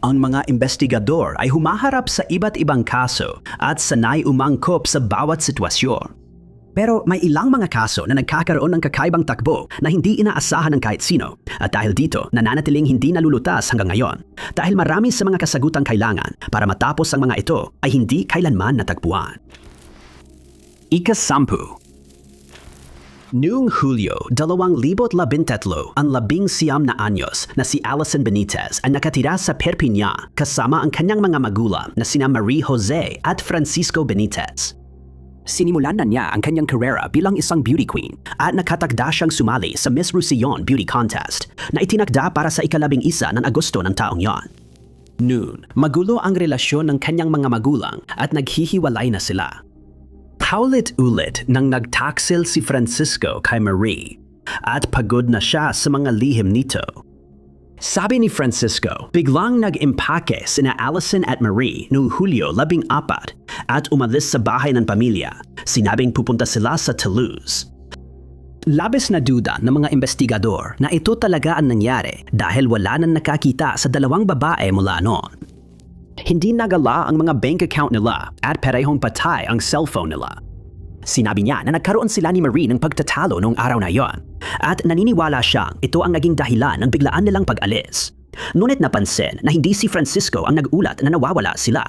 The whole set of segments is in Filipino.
Ang mga investigador ay humaharap sa iba't ibang kaso at sanay umangkop sa bawat sitwasyon. Pero may ilang mga kaso na nagkakaroon ng kakaibang takbo na hindi inaasahan ng kahit sino. At dahil dito, nananatiling hindi nalulutas hanggang ngayon. Dahil marami sa mga kasagutang kailangan para matapos ang mga ito ay hindi kailanman natagpuan. Ika-10. Noong Hulyo 2013, ang 19 na anyos na si Alison Benitez ay nakatira sa Perpignan kasama ang kanyang mga magulang na sina Marie Jose at Francisco Benitez. Sinimulan na niya ang kanyang karera bilang isang beauty queen at nakatagda siyang sumali sa Miss Roussillon Beauty Contest na itinakda para sa ika-11 ng Agosto ng taong yon. Noon, magulo ang relasyon ng kanyang mga magulang at naghihiwalay na sila. Paulit-ulit nang nagtaksil si Francisco kay Marie at pagod na siya sa mga lihim nito. Sabi ni Francisco, biglang nag-impake sina Alison at Marie noong Hulyo 14 at umalis sa bahay ng pamilya. Sinabing pupunta sila sa Toulouse. Labis na duda ng mga investigador na ito talaga ang nangyari dahil wala nang nakakita sa dalawang babae mula noon. Hindi nagala ang mga bank account nila at parehong patay ang cellphone nila. Sinabi niya na nagkaroon sila ni Marie ng pagtatalo noong araw na yon at naniniwala siyang ito ang naging dahilan ng biglaan nilang pag-alis. Ngunit napansin na hindi si Francisco ang nag-ulat na nawawala sila.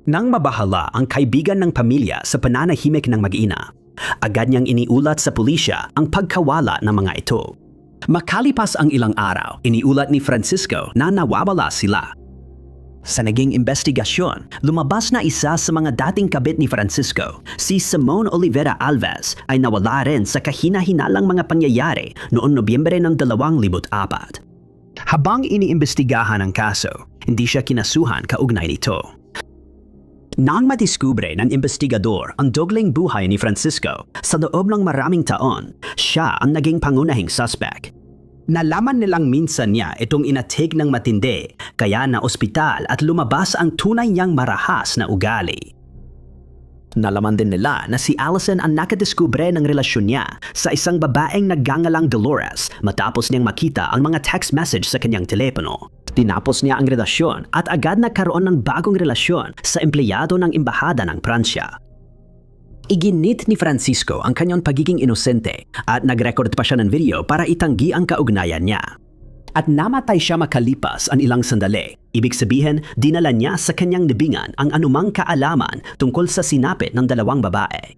Nang mabahala ang kaibigan ng pamilya sa pananahimik ng mag-ina, agad niyang iniulat sa pulisya ang pagkawala ng mga ito. Makalipas ang ilang araw, iniulat ni Francisco na nawawala sila. Sa naging investigasyon, lumabas na isa sa mga dating kabit ni Francisco, si Simone Olivera Alves, ay nawala rin sa kahina-hinalang mga pangyayari noong Nobyembre ng 2004. Habang iniimbestigahan ang kaso, hindi siya kinasuhan kaugnay nito. Nang madiskubre ng investigador ang dogling buhay ni Francisco, sa loob ng maraming taon, siya ang naging pangunahing suspect. Nalaman nilang minsan niya itong inatig ng matindi, kaya na ospital at lumabas ang tunay niyang marahas na ugali. Nalaman din nila na si Alison ang nakadiskubre ng relasyon niya sa isang babaeng nagngangalang Dolores matapos niyang makita ang mga text message sa kanyang telepono. Tinapos niya ang relasyon at agad nagkaroon ng bagong relasyon sa empleyado ng Embahada ng Pransya. Iginit ni Francisco ang kanyang pagiging inosente at nag-record pa siya ng video para itanggi ang kaugnayan niya. At namatay siya makalipas ang ilang sandali. Ibig sabihin, dinala niya sa kanyang libingan ang anumang kaalaman tungkol sa sinapit ng dalawang babae.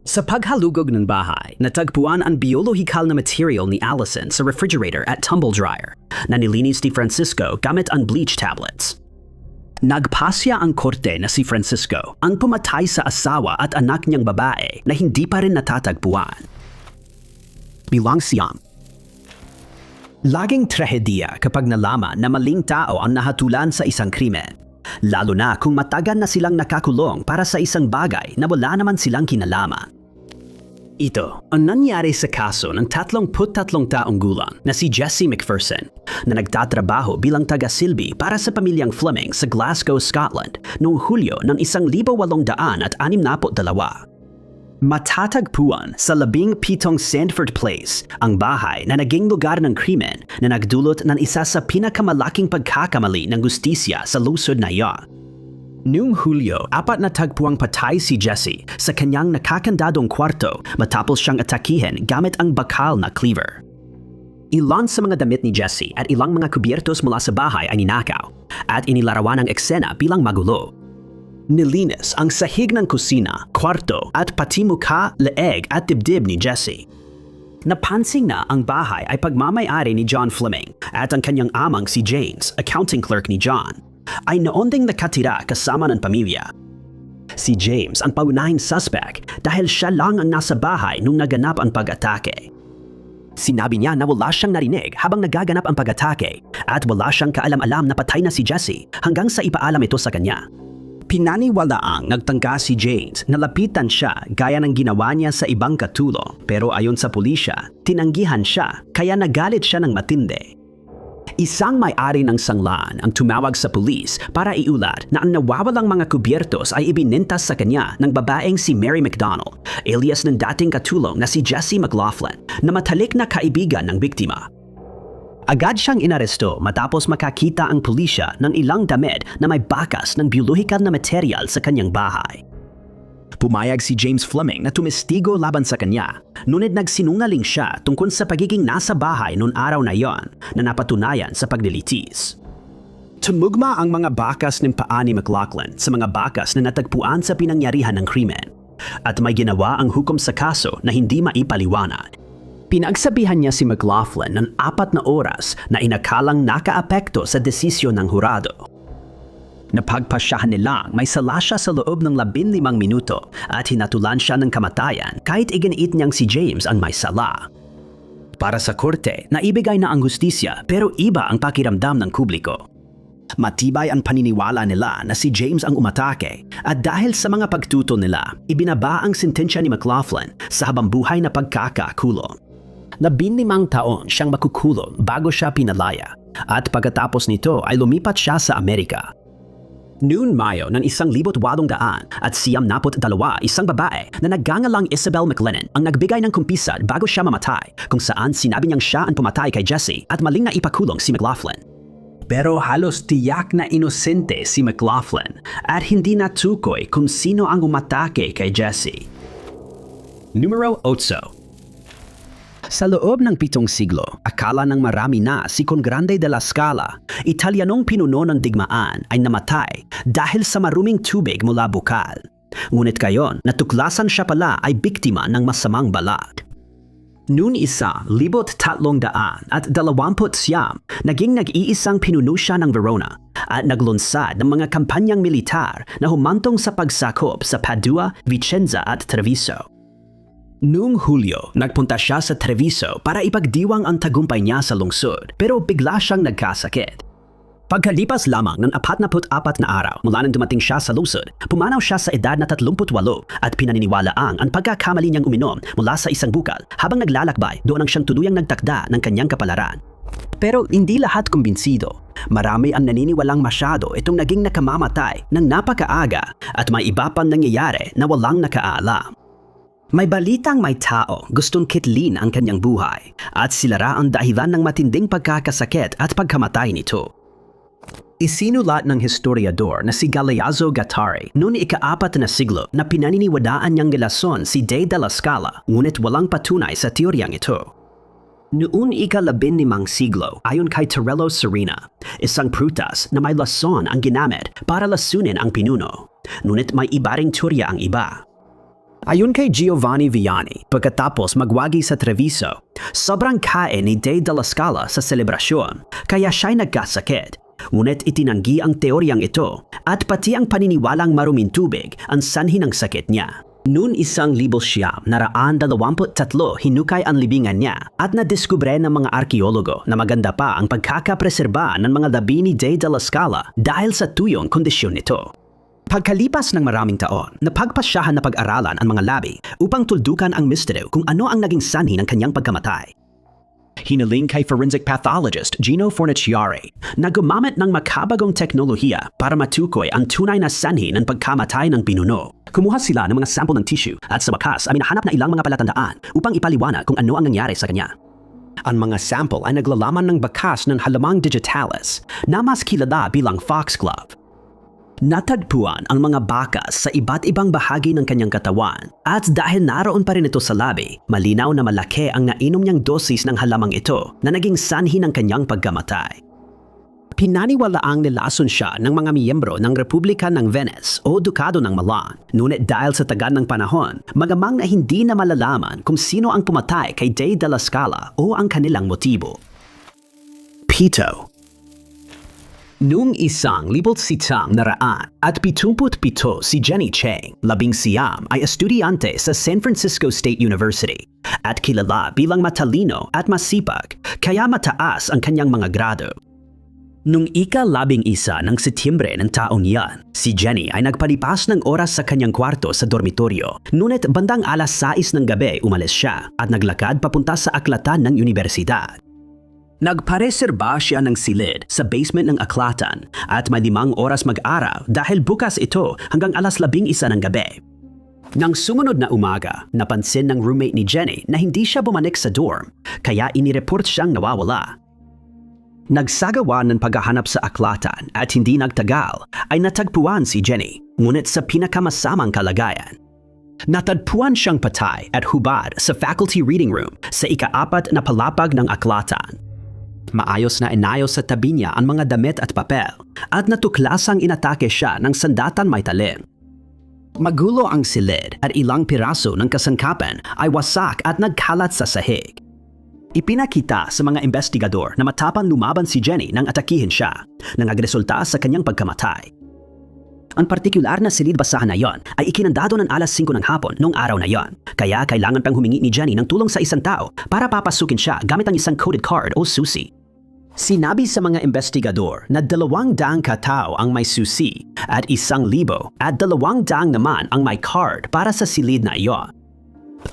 Sa paghalugog ng bahay, natagpuan ang biolohikal na material ni Alison sa refrigerator at tumble dryer na nilinis ni Francisco gamit ang bleach tablets. Nagpasya ang korte na si Francisco ang pumatay sa asawa at anak niyang babae na hindi pa rin natatagpuan. Bilang siyam. Laging trahedya kapag nalaman na maling tao ang nahatulan sa isang krimen. Lalo na kung matagal na silang nakakulong para sa isang bagay na wala naman silang kinalaman. Ito ang nangyari sa kaso ng 33 taong gulang na si Jessie McPherson na nagtatrabaho bilang taga-silbi para sa pamilyang Fleming sa Glasgow, Scotland noong Hulyo ng 1862. Matatagpuan sa 17 Sandford Place ang bahay na naging lugar ng krimen na nagdulot ng isa sa pinakamalaking pagkakamali ng hustisya sa lungsod na iyon. Noong Hulyo, 4 natagpuang patay si Jessie sa kanyang nakakandadong kwarto matapos siyang atakihin gamit ang bakal na cleaver. Ilan sa mga damit ni Jessie at ilang mga kubyertos mula sa bahay ay ninakaw at inilarawan ang eksena bilang magulo. Nilinis ang sahig ng kusina, kwarto at pati mukha, leeg at dibdib ni Jessie. Napansin na ang bahay ay pagmamay-ari ni John Fleming at ang kanyang amang si James, accounting clerk ni John, ay noon ding nakatira kasama ng pamilya. Si James ang paunahing suspect dahil siya lang ang nasa bahay nung naganap ang pag-atake. Sinabi niya na wala siyang narinig habang nagaganap ang pag-atake at wala siyang kaalam-alam na patay na si Jessie hanggang sa ipaalam ito sa kanya. Pinaniwalaang nagtangka si James na lapitan siya gaya ng ginawa niya sa ibang katulong, pero ayon sa pulisya, tinanggihan siya kaya nagalit siya ng matindi. Isang may-ari ng sanglaan ang tumawag sa pulis para iulat na ang nawawalang mga kubyertos ay ibinintas sa kanya ng babaeng si Mary McDonald, alias ng dating katulong na si Jessie McLaughlin, na matalik na kaibigan ng biktima. Agad siyang inaresto matapos makakita ang pulisya ng ilang damit na may bakas ng biolohikal na material sa kanyang bahay. Pumayag si James Fleming na tumestigo laban sa kanya, ngunit nagsinungaling siya tungkol sa pagiging nasa bahay noon araw na yon na napatunayan sa paglilitis. Tumugma ang mga bakas ng paa ni McLaughlin sa mga bakas na natagpuan sa pinangyarihan ng krimen, at may ginawa ang hukom sa kaso na hindi maipaliwanag. Pinagsabihan niya si McLaughlin ng 4 na oras na inakalang nakaapekto sa desisyon ng hurado. Napagpasyahan nilang may sala siya sa loob ng 15 minuto at hinatulan siya ng kamatayan kahit iginiit niyang si James ang may sala. Para sa korte, naibigay na ang hustisya pero iba ang pakiramdam ng publiko. Matibay ang paniniwala nila na si James ang umatake at dahil sa mga pagtutol nila, ibinaba ang sentensya ni McLaughlin sa habambuhay na pagkakakulong. 15 taon siyang makukulong bago siya pinalaya at pagkatapos nito ay lumipat siya sa Amerika. Noong Mayo ng 1800 at 92, isang babae na nagngangalang Isabel McLennan ang nagbigay ng kumpisad bago siya mamatay kung saan sinabi niyang siya ang pumatay kay Jesse at maling na ipakulong si McLaughlin. Pero halos tiyak na inosente si McLaughlin at hindi natukoy kung sino ang umatake kay Jesse. Numero 8. Sa loob ng 7 siglo, akala ng marami na si Congrande de la Scala, Italianong pinuno ng digmaan, ay namatay dahil sa maruming tubig mula bukal. Ngunit kayon, natuklasan siya pala ay biktima ng masamang balak. Noong 1329, naging nag-iisang pinuno siya ng Verona at naglunsad ng mga kampanyang militar na humantong sa pagsakop sa Padua, Vicenza at Treviso. Noong Hulyo, nagpunta siya sa Treviso para ipagdiwang ang tagumpay niya sa lungsod pero bigla siyang nagkasakit. Pagkalipas lamang ng 44 na araw mula nang dumating siya sa lungsod, pumanaw siya sa edad na 38 at pinaniniwalaang ang pagkakamali niyang uminom mula sa isang bukal habang naglalakbay doon ang siyang tuluyang nagtakda ng kanyang kapalaran. Pero hindi lahat kumbinsido. Marami ang naniniwalang masyado itong naging nakamamatay ng napakaaga at may iba pang nangyayari na walang nakaalam. May balitang may tao gustong kitlin ang kanyang buhay at sila ang dahilan ng matinding pagkakasakit at pagkamatay nito. Isinulat ng historiador na si Galeazzo Gattari noong ika-4 na siglo na pinaniniwadaan niyang galason si De la Scala ngunit walang patunay sa teoryang ito. Noong ika-15 siglo, ayon kay Torello Serena, isang prutas na may lason ang ginamit para lasunin ang pinuno, ngunit may iba ring teorya ang iba. Ayon kay Giovanni Vianney, pagkatapos magwagi sa Treviso, sobrang kain ni De la Scala sa selebrasyon kaya siya'y nagkasakit. Ngunit itinanggi ang teoryang ito at pati ang paniniwalang maruming tubig ang sanhi ng sakit niya. Noong 1923, hinukay ang libingan niya at nadiskubre ng mga arkeologo na maganda pa ang pagkakapreserba ng mga labi ni De la Scala dahil sa tuyong kondisyon nito. Pagkalipas ng maraming taon, napagpasyahan na pag-aralan ang mga labi upang tuldukan ang misteryo kung ano ang naging sanhi ng kanyang pagkamatay. Hinaling kay forensic pathologist Gino Fornaciari na gumamit ng makabagong teknolohiya para matukoy ang tunay na sanhi ng pagkamatay ng pinuno. Kumuha sila ng mga sample ng tissue at sa wakas ay minahanap na ilang mga palatandaan upang ipaliwanag kung ano ang nangyari sa kanya. Ang mga sample ay naglalaman ng bakas ng halamang digitalis na mas kilala bilang foxglove. Natagpuan ang mga bakas sa iba't ibang bahagi ng kanyang katawan at dahil naroon pa rin ito sa labi, malinaw na malaki ang nainom niyang dosis ng halamang ito na naging sanhi ng kanyang pagkamatay. Pinaniwalaang nilason siya ng mga miyembro ng Republika ng Venice o Dukado ng Milan, ngunit dahil sa tagal ng panahon, magamang na hindi na malalaman kung sino ang pumatay kay De la Scala o ang kanilang motibo. Pito. Noong 1977 at 77 si Jenny Cheng, 19, ay estudyante sa San Francisco State University at kilala bilang matalino at masipag kaya mataas ang kanyang mga grado. Noong ika-11 ng Setyembre ng taong yan, si Jenny ay nagpalipas ng oras sa kanyang kwarto sa dormitoryo, ngunit bandang alas 6 ng gabi umalis siya at naglakad papunta sa aklatan ng universidad. Nagpareserba siya ng silid sa basement ng aklatan at may 5 oras mag-araw dahil bukas ito hanggang alas 11 ng gabi. Nang sumunod na umaga, napansin ng roommate ni Jenny na hindi siya bumalik sa dorm, kaya inireport siyang nawawala. Nagsagawa ng paghahanap sa aklatan at hindi nagtagal ay natagpuan si Jenny, ngunit sa pinakamasamang kalagayan. Natagpuan siyang patay at hubad sa faculty reading room sa ika-4 na palapag ng aklatan. Maayos na inayos sa tabi niya ang mga damit at papel at natuklasang inatake siya ng sandatan may talim. Magulo ang silid at ilang piraso ng kasangkapan ay wasak at nagkalat sa sahig. Ipinakita sa mga investigador na matapang lumaban si Jenny nang atakihin siya, nang nagresulta sa kanyang pagkamatay. Ang partikular na silid basahan na yon ay ikinandado ng alas 5 ng hapon noong araw na yon, kaya kailangan pang humingi ni Jenny ng tulong sa isang tao para papasukin siya gamit ang isang coded card o susi. Sinabi sa mga investigador na 200 katao ang may susi at 1,000 at 200 naman ang may card para sa silid na iyon.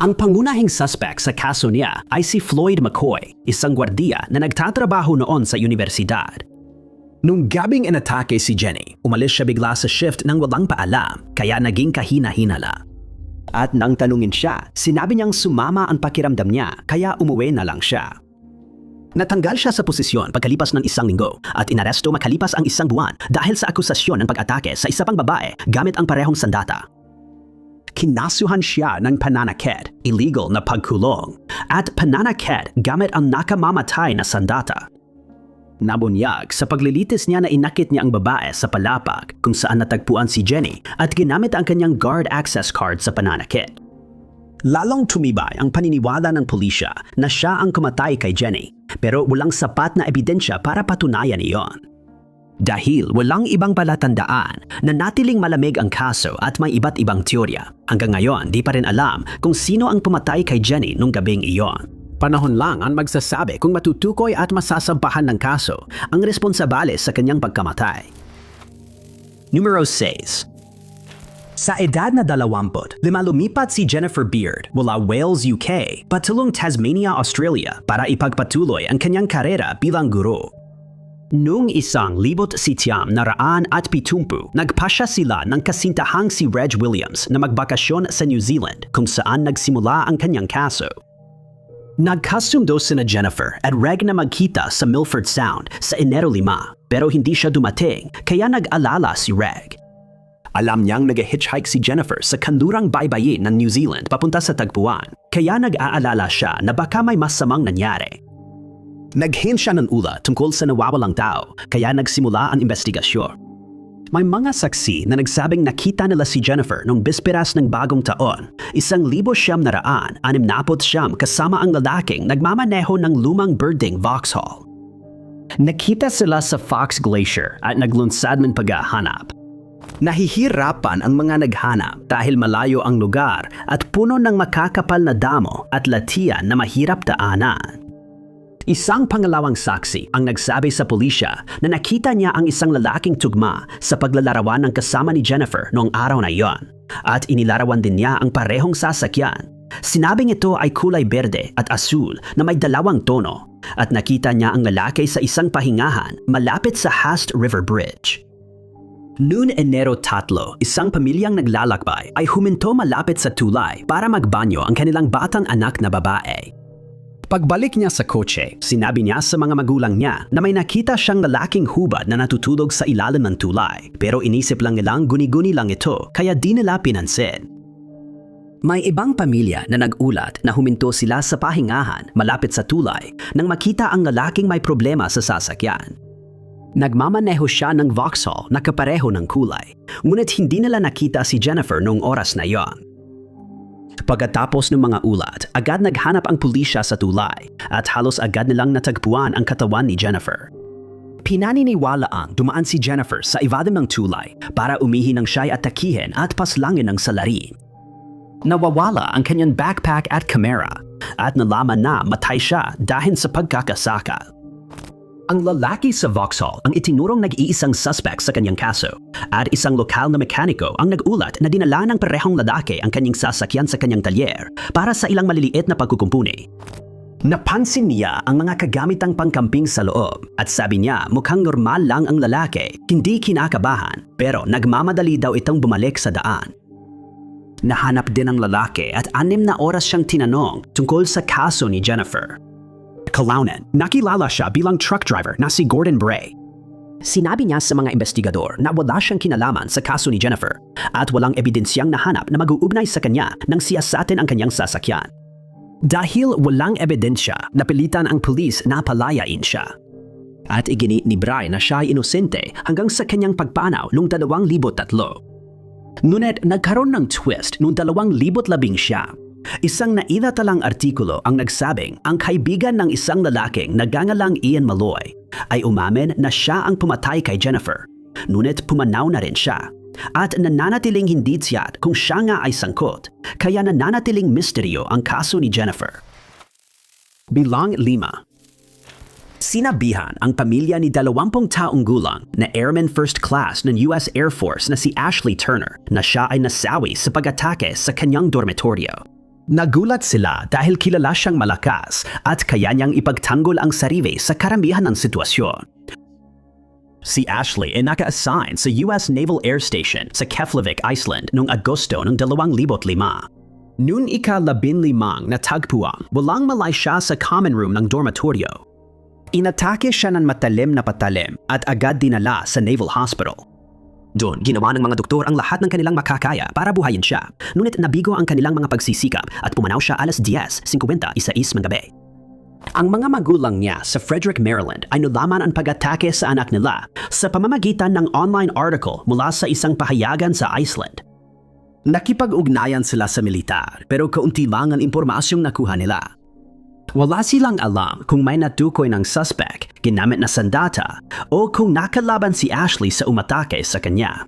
Ang pangunahing suspect sa kaso niya ay si Floyd McCoy, isang gwardiya na nagtatrabaho noon sa universidad. Nung gabing inatake si Jenny, umalis siya bigla sa shift nang walang paalam, kaya naging kahina-hinala. At nang tanungin siya, sinabi niyang sumama ang pakiramdam niya, kaya umuwi na lang siya. Natanggal siya sa posisyon pagkalipas ng 1 linggo at inaresto makalipas ang 1 buwan dahil sa akusasyon ng pag-atake sa isa pang babae gamit ang parehong sandata. Kinasuhan siya ng pananakit, illegal na pagkulong, at pananakit gamit ang nakamamatay na sandata. Nabunyag sa paglilitis niya na inakit niya ang babae sa palapag kung saan natagpuan si Jenny at ginamit ang kanyang guard access card sa pananakit. Lalong tumibay ang paniniwala ng pulisya na siya ang kumatay kay Jenny, pero walang sapat na ebidensya para patunayan iyon. Dahil walang ibang palatandaan, nanatiling malamig ang kaso at may iba't ibang teorya. Hanggang ngayon, di pa rin alam kung sino ang pumatay kay Jenny nung gabing iyon. Panahon lang ang magsasabi kung matutukoy at masasampahan ng kaso ang responsabale sa kanyang pagkamatay. Numero 6. Sa edad na 20, lumipat si Jennifer Beard mula Wales, UK, patulong Tasmania, Australia para ipagpatuloy ang kanyang karera bilang guro. Noong 1970, nagpasya sila ng kasintahang si Reg Williams na magbakasyon sa New Zealand kung saan nagsimula ang kanyang kaso. Nagkasundo sina Jennifer at Reg na magkita sa Milford Sound sa Enero 5 pero hindi siya dumating kaya nag-alala si Reg. Alam niyang nag-hitchhike si Jennifer sa kanlurang baybayin ng New Zealand papunta sa tagpuan kaya nag-aalala siya na baka may masamang nangyari. Naghin siya ng ulat tungkol sa nawawalang tao, kaya nagsimula ang investigasyon. May mga saksi na nagsabing nakita nila si Jennifer noong bisperas ng bagong taon, 1,969 kasama ang lalaking nagmamaneho ng lumang birding Vauxhall. Nakita sila sa Fox Glacier at naglunsad ng paghahanap. Nahihirapan ang mga naghanap dahil malayo ang lugar at puno ng makakapal na damo at latian na mahirap daanan. Isang pangalawang saksi ang nagsabi sa pulisya na nakita niya ang isang lalaking tugma sa paglalarawan ng kasama ni Jennifer noong araw na iyon at inilarawan din niya ang parehong sasakyan. Sinabing ito ay kulay berde at asul na may 2 tono at nakita niya ang lalaki sa isang pahingahan malapit sa Hast River Bridge. Noon Enero 3, isang pamilyang naglalakbay ay huminto malapit sa tulay para magbanyo ang kanilang batang anak na babae. Pagbalik niya sa kotse, sinabi niya sa mga magulang niya na may nakita siyang lalaking hubad na natutulog sa ilalim ng tulay pero inisip lang nilang guni-guni lang ito kaya di nila pinansin. May ibang pamilya na nag-ulat na huminto sila sa pahingahan malapit sa tulay nang makita ang lalaking may problema sa sasakyan. Nagmamaneho siya ng Vauxhall na kapareho ng kulay, ngunit hindi nila nakita si Jennifer noong oras na iyon. Pagkatapos ng mga ulat, agad naghanap ang pulisya sa tulay at halos agad nilang natagpuan ang katawan ni Jennifer. Pinaniniwalaang dumaan si Jennifer sa ibabaw ng tulay para umihi ng siya'y atakihin at paslangin ng salarin. Nawawala ang kanyang backpack at kamera at nalaman na matay siya dahil sa pagkakasakal. Ang lalaki sa Vauxhall ang itinurong nag-iisang suspect sa kanyang kaso at isang lokal na mekaniko ang nag-ulat na dinala ng parehong lalaki ang kanyang sasakyan sa kanyang talyer para sa ilang maliliit na pagkukumpuni. Napansin niya ang mga kagamitang pangkamping sa loob at sabi niya mukhang normal lang ang lalaki, hindi kinakabahan pero nagmamadali daw itong bumalik sa daan. Nahanap din ang lalaki at 6 na oras siyang tinanong tungkol sa kaso ni Jennifer. Kalaunan, nakilala siya bilang truck driver na si Gordon Bray. Sinabi niya sa mga investigador na wala siyang kinalaman sa kaso ni Jennifer at walang ebidensyang nahanap na mag-uugnay sa kanya nang siyasatin ang kanyang sasakyan. Dahil walang ebidensya, napilitan ang pulis na palayain siya. At iginit ni Bray na siya ay inosente hanggang sa kanyang pagpanaw noong 2003. Ngunit nagkaroon ng twist noong 2011. Isang nailatalang artikulo ang nagsabing ang kaibigan ng isang lalaking nagangalang Ian Malloy ay umamin na siya ang pumatay kay Jennifer. Ngunit pumanaw na rin siya. At nananatiling hindi tiyak kung siya nga ay sangkot, kaya nananatiling misteryo ang kaso ni Jennifer. Bilang 5. Sinabihan ang pamilya ni 20 taong gulang na Airman First Class ng US Air Force na si Ashley Turner na siya ay nasawi sa pag-atake sa kanyang dormitoryo. Nagulat sila dahil kilala siyang malakas at kaya niyang ipagtanggol ang sarili sa karamihan ng sitwasyon. Si Ashley ay naka-assign sa US Naval Air Station sa Keflavik, Iceland noong Agosto ng 2005. Noong ika-15 na tagpuan, walang malay siya sa common room ng dormitoryo. Inatake siya ng matalim na patalim at agad dinala sa Naval Hospital. Doon, ginawa ng mga doktor ang lahat ng kanilang makakaya para buhayin siya. Ngunit nabigo ang kanilang mga pagsisikap at pumanaw siya alas 10:50 ng gabi. Ang mga magulang niya sa Frederick, Maryland ay nalaman ang pag-atake sa anak nila sa pamamagitan ng online article mula sa isang pahayagan sa Iceland. Nakipag-ugnayan sila sa militar pero kaunti lang ang impormasyong nakuha nila. Wala silang alam kung may natukoy ng suspect, ginamit na sandata, o kung nakalaban si Ashley sa umatake sa kanya.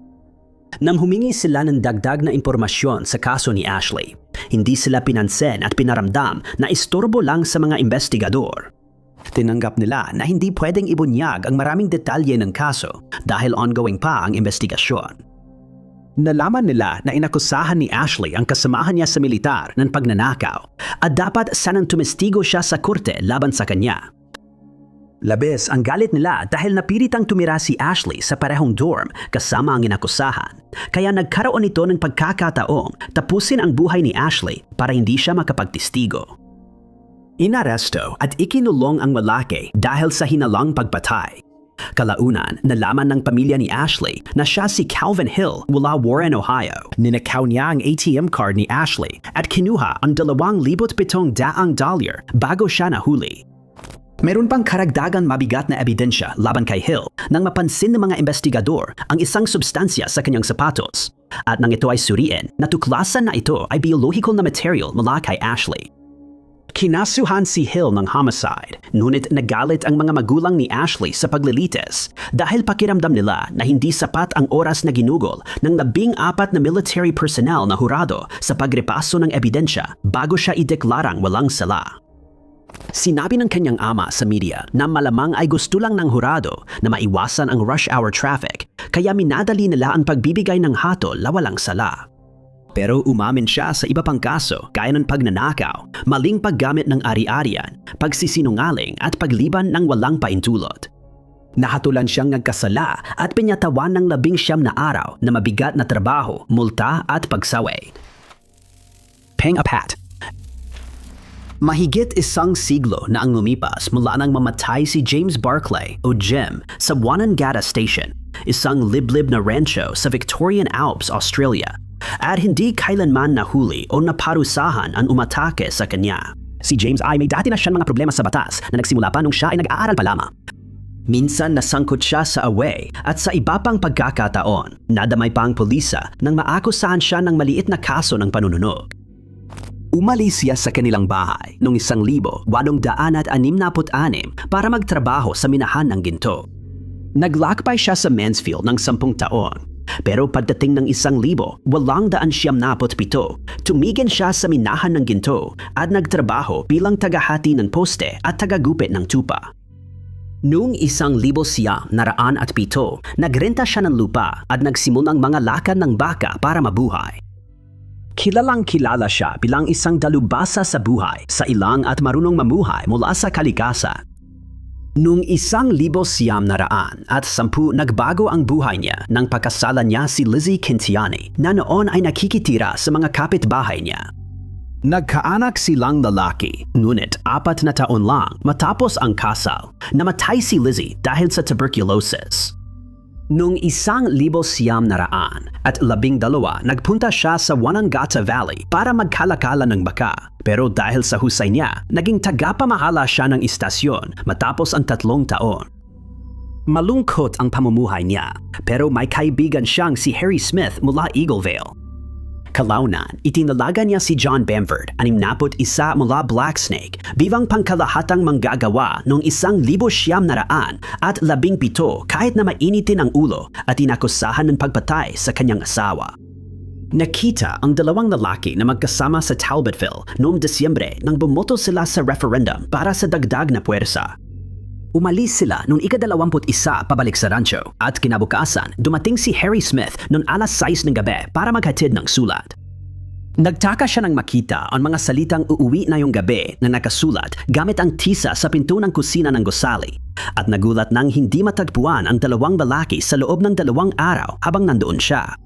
Nang humingi sila ng dagdag na impormasyon sa kaso ni Ashley, hindi sila pinansin at pinaramdam na istorbo lang sa mga investigador. Tinanggap nila na hindi pwedeng ibunyag ang maraming detalye ng kaso dahil ongoing pa ang investigasyon. Nalaman nila na inakusahan ni Ashley ang kasamahan niya sa militar ng pagnanakaw at dapat sanang tumestigo siya sa korte laban sa kanya. Labis ang galit nila dahil napiritang tumira si Ashley sa parehong dorm kasama ang inakusahan, kaya nagkaroon ito ng pagkakataong tapusin ang buhay ni Ashley para hindi siya makapagtestigo. Inaresto at ikinulong ang lalaki dahil sa hinalang pagpatay. Kalaunan, nalaman ng pamilya ni Ashley na siya si Calvin Hill mula Warren, Ohio. Ninakaw niya ang ATM card ni Ashley at kinuha ang $2,700 bago siya nahuli. Meron pang karagdagang mabigat na ebidensya laban kay Hill nang mapansin ng mga investigador ang isang substansya sa kanyang sapatos. At nang ito ay suriin, natuklasan na ito ay biological na material mula kay Ashley. Kinasuhan si Hill ng homicide, ngunit nagalit ang mga magulang ni Ashley sa paglilitis dahil pakiramdam nila na hindi sapat ang oras na ginugol ng 14 na military personnel na hurado sa pagrepaso ng ebidensya bago siya ideklarang walang sala. Sinabi ng kanyang ama sa media na malamang ay gusto lang ng hurado na maiwasan ang rush hour traffic, kaya minadali nila ang pagbibigay ng hatol na walang sala. Pero umamin siya sa iba pang kaso gaya ng pagnanakaw, maling paggamit ng ari-arian, pagsisinungaling at pagliban ng walang paintulot. Nahatulan siyang nagkasala at pinyatawan ng 19 na araw na mabigat na trabaho, multa at pagsawi. Pang-apat. Mahigit 1 siglo na ang lumipas mula nang mamatay si James Barclay o Jim sa Wanangata Station, isang liblib na rancho sa Victorian Alps, Australia. At hindi kailanman nahuli o naparusahan ang umatake sa kanya. Si James ay may dati na siyang mga problema sa batas na nagsimula pa nung siya ay nag-aaral pa lamang. Minsan nasangkot siya sa away at sa iba pang pagkakataon, nadamay pa ang pulisa nang maakusahan siya ng maliit na kaso ng panununog. Umalis siya sa kanilang bahay noong 1866 para magtrabaho sa minahan ng ginto. Naglakbay siya sa Mansfield ng 10 taon. Pero pagdating ng 1,297, tumigil siya sa minahan ng ginto at nagtrabaho bilang tagahati ng poste at tagagupit ng tupa. Noong 1907, nagrenta siya ng lupa at nagsimulang mga lakad ng baka para mabuhay. Kilalang kilala siya bilang isang dalubhasa sa buhay, sa ilang at marunong mamuhay mula sa kalikasan. Noong 1910 nagbago ang buhay niya nang pagkasala niya si Lizzie Quintiani na noon ay nakikitira sa mga kapitbahay niya. Nagkaanak silang lalaki, ngunit 4 na taon lang matapos ang kasal, namatay si Lizzie dahil sa tuberculosis. Noong 1912 at 12, nagpunta siya sa Wanangata Valley para magkalakala ng baka. Pero dahil sa husay niya, naging tagapamahala siya ng istasyon matapos ang 3 taon. Malungkot ang pamumuhay niya, pero may kaibigan siyang si Harry Smith mula Eagleville. Kalaunan, itinalaga niya si John Bamford, 61 mula Blacksnake, bilang pangkalahatang manggagawa noong 1917 kahit na mainitin ang ulo at inakusahan ng pagpatay sa kanyang asawa. Nakita ang 2 lalaki na magkasama sa Talbotville noong Desyembre nang bumoto sila sa referendum para sa dagdag na puwersa. Umalis sila noong ika-21 pabalik sa rancho at kinabukasan dumating si Harry Smith noong 6:00 ng gabi para maghatid ng sulat. Nagtaka siya nang makita ang mga salitang uuwi na yung gabi na nakasulat gamit ang tisa sa pinto ng kusina ng gusali at nagulat nang hindi matagpuan ang 2 lalaki sa loob ng 2 araw habang nandoon siya.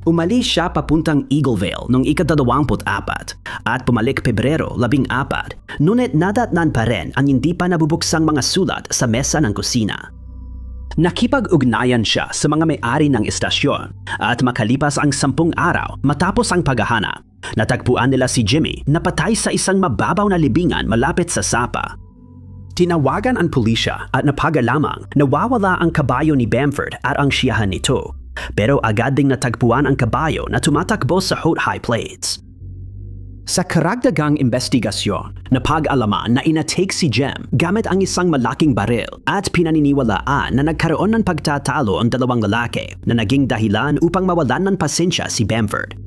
Umalis siya papuntang Eagleville noong ika-24 at pumalik Pebrero 14, ngunit nadatnan pa rin ang hindi pa nabubuksang mga sulat sa mesa ng kusina. Nakipag-ugnayan siya sa mga may-ari ng istasyon at makalipas ang 10 araw matapos ang paghahanap, natagpuan nila si Jimmy na patay sa isang mababaw na libingan malapit sa sapa. Tinawagan ang pulisya at napagalamang nawawala ang kabayo ni Bamford at ang siyahan nito. Pero agad ding natagpuan ang kabayo na tumatakbo sa hot high plains. Sa karagdagang investigasyon, napag-alaman na inatake si Jem gamit ang isang malaking baril at pinaniniwalaan na nagkaroon ng pagtatalo ang 2 lalaki na naging dahilan upang mawalan ng pasensya si Bamford.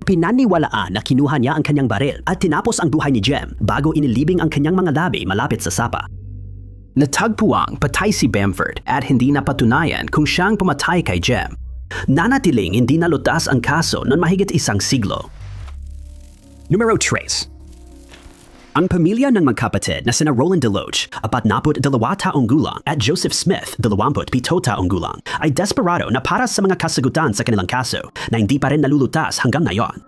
Pinaniwalaan na kinuha niya ang kanyang baril at tinapos ang buhay ni Jem bago inilibing ang kanyang mga labi malapit sa sapa. Natagpuang patay si Bamford at hindi napatunayan kung siyang pumatay kay Jem. Nanatiling hindi nalutas ang kaso ng mahigit 1 siglo. Numero 3. Ang pamilya ng magkapatid na sina Roland Deloach, 42 taong gulang, at Joseph Smith, 27 taong gulang, ay desperado na para sa mga kasagutan sa kanilang kaso na hindi pa rin nalulutas hanggang ngayon.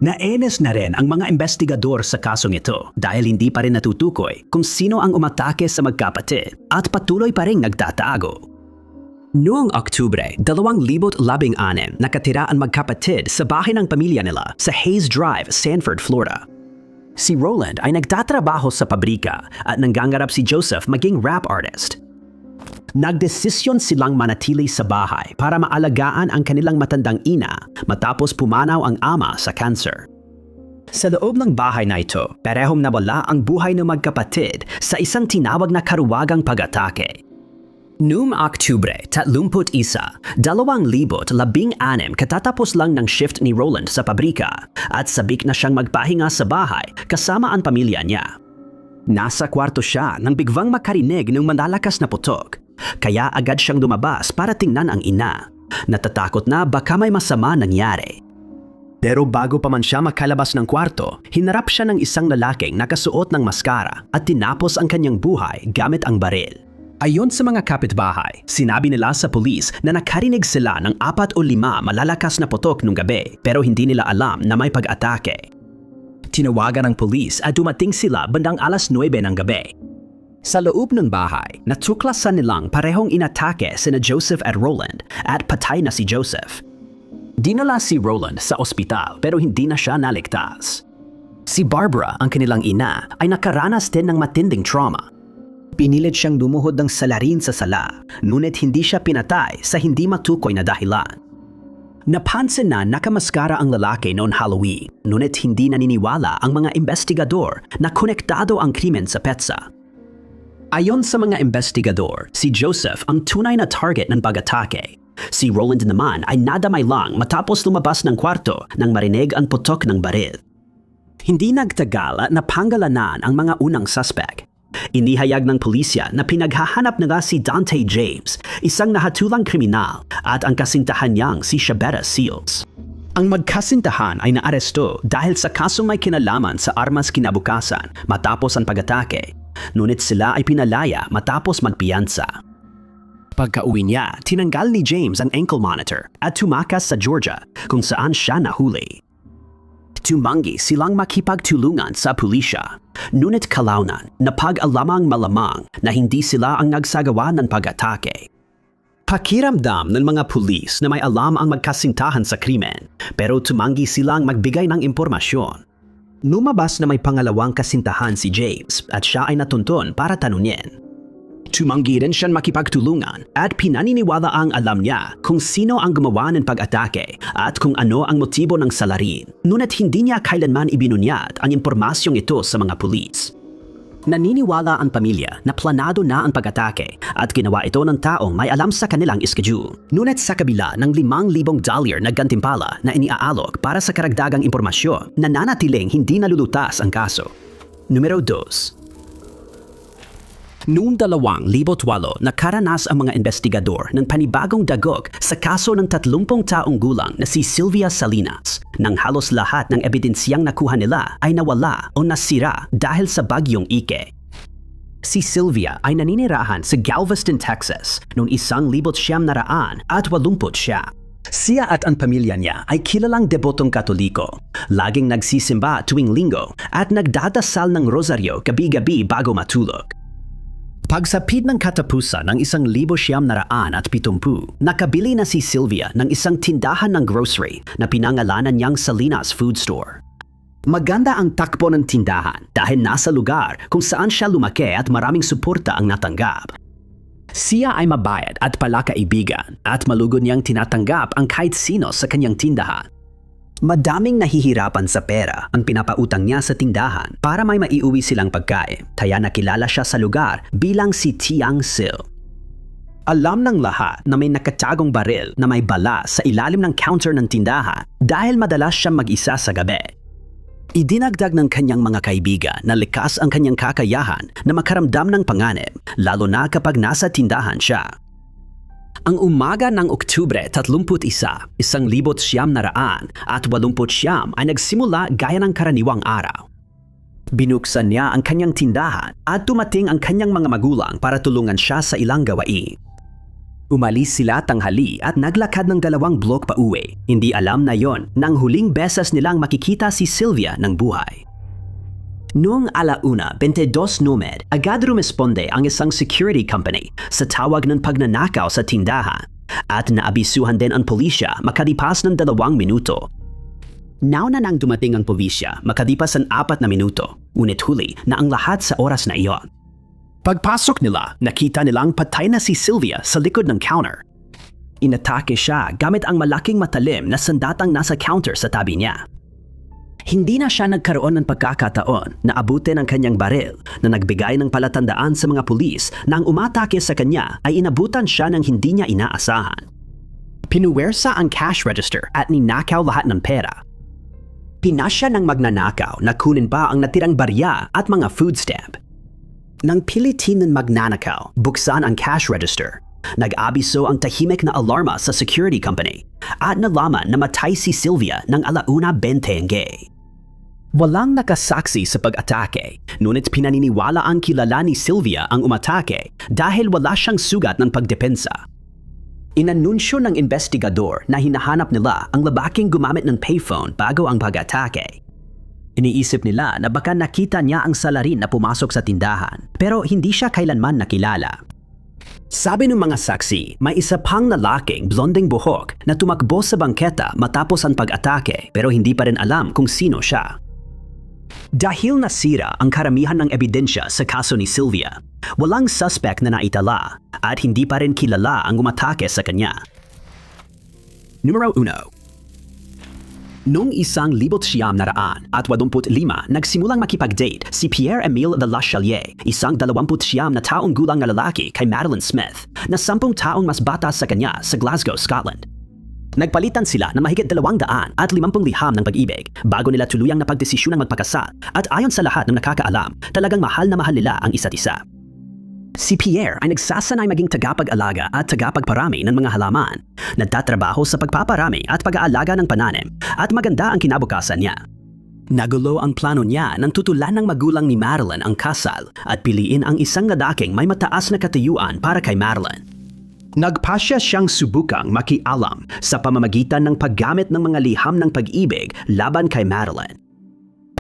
Naenes na rin ang mga investigador sa kasong ito dahil hindi pa rin natutukoy kung sino ang umatake sa magkapatid at patuloy pa rin nagtatago. Noong Oktubre 2016, nakatira ang magkapatid sa bahay ng pamilya nila sa Hayes Drive, Sanford, Florida. Si Roland ay nagtatrabaho sa pabrika at nanggangarap si Joseph maging rap artist. Nagdesisyon silang manatili sa bahay para maalagaan ang kanilang matandang ina matapos pumanaw ang ama sa cancer. Sa loob ng bahay na ito, parehong nawala ang buhay ng magkapatid sa isang tinawag na karuwagang pag-atake. Noong Oktubre 31, 2016 katatapos lang ng shift ni Roland sa pabrika at sabik na siyang magpahinga sa bahay kasama ang pamilya niya. Nasa kwarto siya nang biglang makarinig ng malalakas na putok. Kaya agad siyang lumabas para tingnan ang ina. Natatakot na baka may masama nangyari. Pero bago pa man siya makalabas ng kwarto, hinarap siya ng isang lalaking nakasuot ng maskara at tinapos ang kanyang buhay gamit ang baril. Ayon sa mga kapitbahay, sinabi nila sa pulis na nakarinig sila ng 4 o 5 malalakas na putok nung gabi pero hindi nila alam na may pag-atake. Tinawagan ng pulis at dumating sila bandang 9:00 ng gabi. Sa loob ng bahay, natuklasan nilang parehong inatake sina Joseph at Roland at patay na si Joseph. Dinala si Roland sa ospital pero hindi na siya naligtas. Si Barbara, ang kanilang ina, ay nakaranas din ng matinding trauma. Pinilit siyang lumuhod ng salarin sa sala, ngunit hindi siya pinatay sa hindi matukoy na dahilan. Napansin na nakamaskara ang lalaki noon Halloween, ngunit hindi naniniwala ang mga investigador na konektado ang krimen sa petsa. Ayon sa mga investigador, si Joseph ang tunay na target ng pag-atake. Si Roland naman ay nadamay lang matapos lumabas ng kwarto nang marinig ang putok ng baril. Hindi nagtagal at napanggalanan ang mga unang suspect. Inihayag ng pulisya na pinaghahanap nila si Dante James, isang nahatulang kriminal, at ang kasintahan niyang si Shabetta Seals. Ang magkasintahan ay naaresto dahil sa kasong may kinalaman sa armas kinabukasan matapos ang pag-atake. Ngunit sila ay pinalaya matapos magpiyansa. Pagka-uwi niya, tinanggal ni James ang ankle monitor at tumakas sa Georgia kung saan siya nahuli. Tumanggi silang makipagtulungan sa pulisya. Ngunit kalaunan, napag-alamang malamang na hindi sila ang nagsagawa ng pag-atake. Pakiramdam ng mga pulis na may alam ang magkasintahan sa krimen, pero tumanggi silang magbigay ng impormasyon. Lumabas na may pangalawang kasintahan si James at siya ay natuntun para tanunin. Tumanggi rin siyang makipagtulungan at pinaniniwala ang alam niya kung sino ang gumawa ng pag-atake at kung ano ang motibo ng salarin. Ngunit hindi niya kailanman ibinunyad ang impormasyong ito sa mga pulis. Naniniwala ang pamilya na planado na ang pag-atake at ginawa ito ng taong may alam sa kanilang schedule. Ngunit sa kabila ng $5,000 na gantimpala na iniaalok para sa karagdagang impormasyon, nananatiling hindi nalulutas ang kaso. Numero 2. Noong 2008, nakaranas ang mga investigador ng panibagong dagok sa kaso ng 30 taong gulang na si Sylvia Salinas, nang halos lahat ng ebidensyang nakuha nila ay nawala o nasira dahil sa bagyong Ike. Si Sylvia ay naninirahan sa Galveston, Texas noong 1980. Siya at ang pamilya niya ay kilalang debotong Katoliko. Laging nagsisimba tuwing linggo at nagdadasal ng rosaryo gabi-gabi bago matulog. Pagsapit ng katapusan ng 1970, nakabili na si Sylvia ng isang tindahan ng grocery na pinangalanan niyang Salinas Food Store. Maganda ang takbo ng tindahan dahil nasa lugar kung saan siya lumaki at maraming suporta ang natanggap. Siya ay mabayad at palakaibigan at malugod niyang tinatanggap ang kahit sino sa kanyang tindahan. Madaming nahihirapan sa pera ang pinapautang niya sa tindahan para may maiuwi silang pagkain, kaya nakilala siya sa lugar bilang si Tiang Sil. Alam ng lahat na may nakatagong baril na may bala sa ilalim ng counter ng tindahan dahil madalas siyang mag-isa sa gabi. Idinagdag ng kanyang mga kaibigan na likas ang kanyang kakayahan na makaramdam ng panganib, lalo na kapag nasa tindahan siya. Ang umaga ng Oktubre 31, 1980 ay nagsimula gaya ng karaniwang araw. Binuksan niya ang kanyang tindahan at dumating ang kanyang mga magulang para tulungan siya sa ilang gawain. Umalis sila tanghali at naglakad ng 2 blok pa uwi. Hindi alam na yon nang huling beses nilang makikita si Sylvia ng buhay. Noong 1:22 nomed, agad rumesponde ang isang security company sa tawag ng pagnanakaw sa tindahan at naabisuhan din ang pulisya makalipas ng 2 minuto. Nauna nang dumating ang pulisya makalipas ang 4 na minuto, ngunit huli na ang lahat sa oras na iyon. Pagpasok nila, nakita nilang patay na si Sylvia sa likod ng counter. Inatake siya gamit ang malaking matalim na sandatang nasa counter sa tabi niya. Hindi na siya nagkaroon ng pagkakataon na abutin ang kanyang baril na nagbigay ng palatandaan sa mga pulis na ang umatake sa kanya ay inabutan siya ng hindi niya inaasahan. Pinuwersa ang cash register at ninakaw lahat ng pera. Pinasya ng magnanakaw na kunin pa ang natirang barya at mga food stamp. Nang pilitin ng magnanakaw, buksan ang cash register. Nag-abiso ang tahimik na alarma sa security company at nalaman na matay si Sylvia ng 1:20. Walang nakasaksi sa pag-atake, ngunit pinaniniwala ang kilala ni Sylvia ang umatake dahil wala siyang sugat ng pagdepensa. Inanunsyo ng investigador na hinahanap nila ang lalaking gumamit ng payphone bago ang pag-atake. Iniisip nila na baka nakita niya ang salarin na pumasok sa tindahan, pero hindi siya kailanman nakilala. Sabi ng mga saksi, may isa pang lalaking blonding buhok na tumakbo sa bangketa matapos ang pag-atake pero hindi pa rin alam kung sino siya. Dahil nasira ang karamihan ng ebidensya sa kaso ni Sylvia, walang suspect na naitala at hindi pa rin kilala ang umatake sa kanya. Numero 1. Noong 1985, nagsimulang makipag-date si Pierre-Emile de la Chalier, isang 29 na taong gulang na lalaki kay Madeline Smith, na 10 taong mas bata sa kanya sa Glasgow, Scotland. Nagpalitan sila ng mahigit 250 liham ng pag-ibig bago nila tuluyang napagdesisyon ng magpakasal at ayon sa lahat ng nakakaalam, talagang mahal na mahal nila ang isa't isa. Si Pierre ay nagsasanay maging tagapag-alaga at tagapagparami ng mga halaman. Nagtatrabaho sa pagpaparami at pag-aalaga ng pananim at maganda ang kinabukasan niya. Nagulo ang plano niya nang tutulan ng magulang ni Madeline ang kasal at piliin ang isang lalaking may mataas na katayuan para kay Madeline. Nagpasya siyang subukang makialam sa pamamagitan ng paggamit ng mga liham ng pag-ibig laban kay Madeline.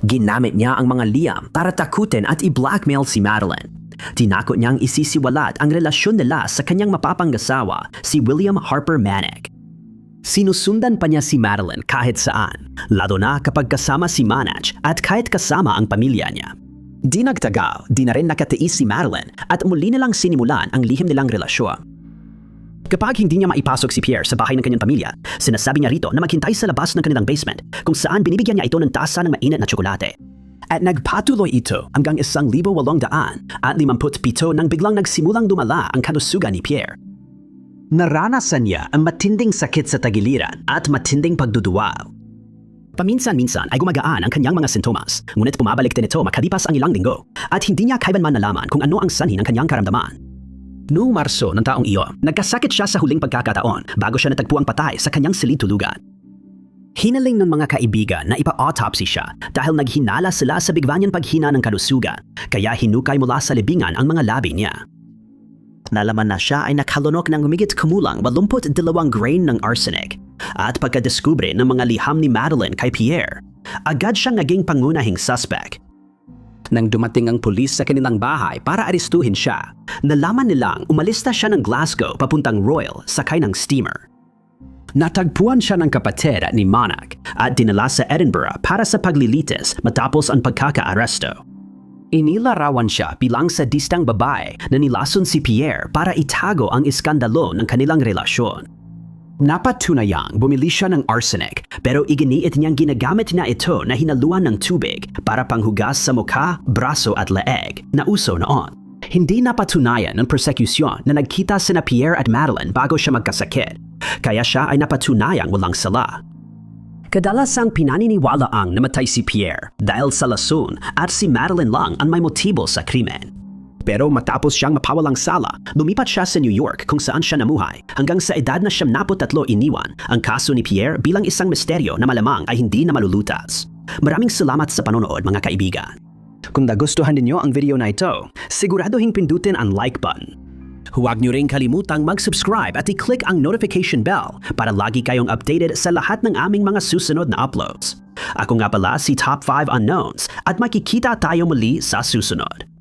Ginamit niya ang mga liham para takutin at i-blackmail si Madeline. Tinakot niyang isisiwalat ang relasyon nila sa kanyang mapapanggasawa, si William Harper Manick. Sinusundan pa niya si Madeline kahit saan, lalo na kapag kasama si Manach at kahit kasama ang pamilya niya. Di nagtagal, di na rin nakatiis si Madeline at muli nilang sinimulan ang lihim nilang relasyon. Kapag hindi niya maipasok si Pierre sa bahay ng kanyang pamilya, sinasabi niya rito na maghintay sa labas ng kanilang basement kung saan binibigyan niya ito ng tasa ng mainit na tsokolate. At nagpatuloy ito hanggang 1,857 nang biglang nagsimulang dumala ang kalusugan ni Pierre. Naranasan niya ang matinding sakit sa tagiliran at matinding pagduduwal. Paminsan-minsan ay gumagaan ang kanyang mga sintomas, ngunit bumabalik din ito makalipas ang ilang linggo at hindi niya kailanman nalaman kung ano ang sanhi ng kanyang karamdaman. Noong Marso ng taong iyon, nagkasakit siya sa huling pagkakataon bago siya natagpuang patay sa kanyang silid-tulugan. Hinaling ng mga kaibigan na ipa-autopsy siya dahil naghinala sila sa bigla niyang paghina ng kalusugan, kaya hinukay mula sa libingan ang mga labi niya. Nalaman na siya ay nakalunok ng humigit kumulang 82 grain ng arsenic. At pagkadiskubre ng mga liham ni Madeline kay Pierre, agad siyang naging pangunahing suspect. Nang dumating ang pulis sa kanilang bahay para aristuhin siya, nalaman nilang umalis na siya ng Glasgow papuntang Royal sakay ng steamer. Natagpuan siya ng kapatid ni Manach at dinala sa Edinburgh para sa paglilitis matapos ang pagkaka-aresto. Inilarawan siya bilang sadistang babae na nilason si Pierre para itago ang iskandalo ng kanilang relasyon. Napatunayang bumili siya ng arsenic pero iginiit niyang ginagamit na ito na hinaluan ng tubig para panghugas sa mukha, braso at leeg na uso noon. Hindi napatunayan ng prosekusyon na nagkita sina Pierre at Madeline bago siya magkasakit, kaya siya ay napatunayang walang sala. Kadalasang pinaniniwalaang namatay si Pierre dahil sa lason at si Madeline lang ang may motibo sa krimen. Pero matapos siyang mapawalang sala, lumipat siya sa New York kung saan siya namuhay hanggang sa edad na 73 iniwan ang kaso ni Pierre bilang isang misteryo na malamang ay hindi na malulutas. Maraming salamat sa panonood mga kaibigan. Kung nagustuhan ninyo ang video na ito, siguraduhin pindutin ang like button. Huwag niyo rin kalimutang mag-subscribe at i-click ang notification bell para lagi kayong updated sa lahat ng aming mga susunod na uploads. Ako nga pala si Top 5 Unknowns at makikita tayo muli sa susunod.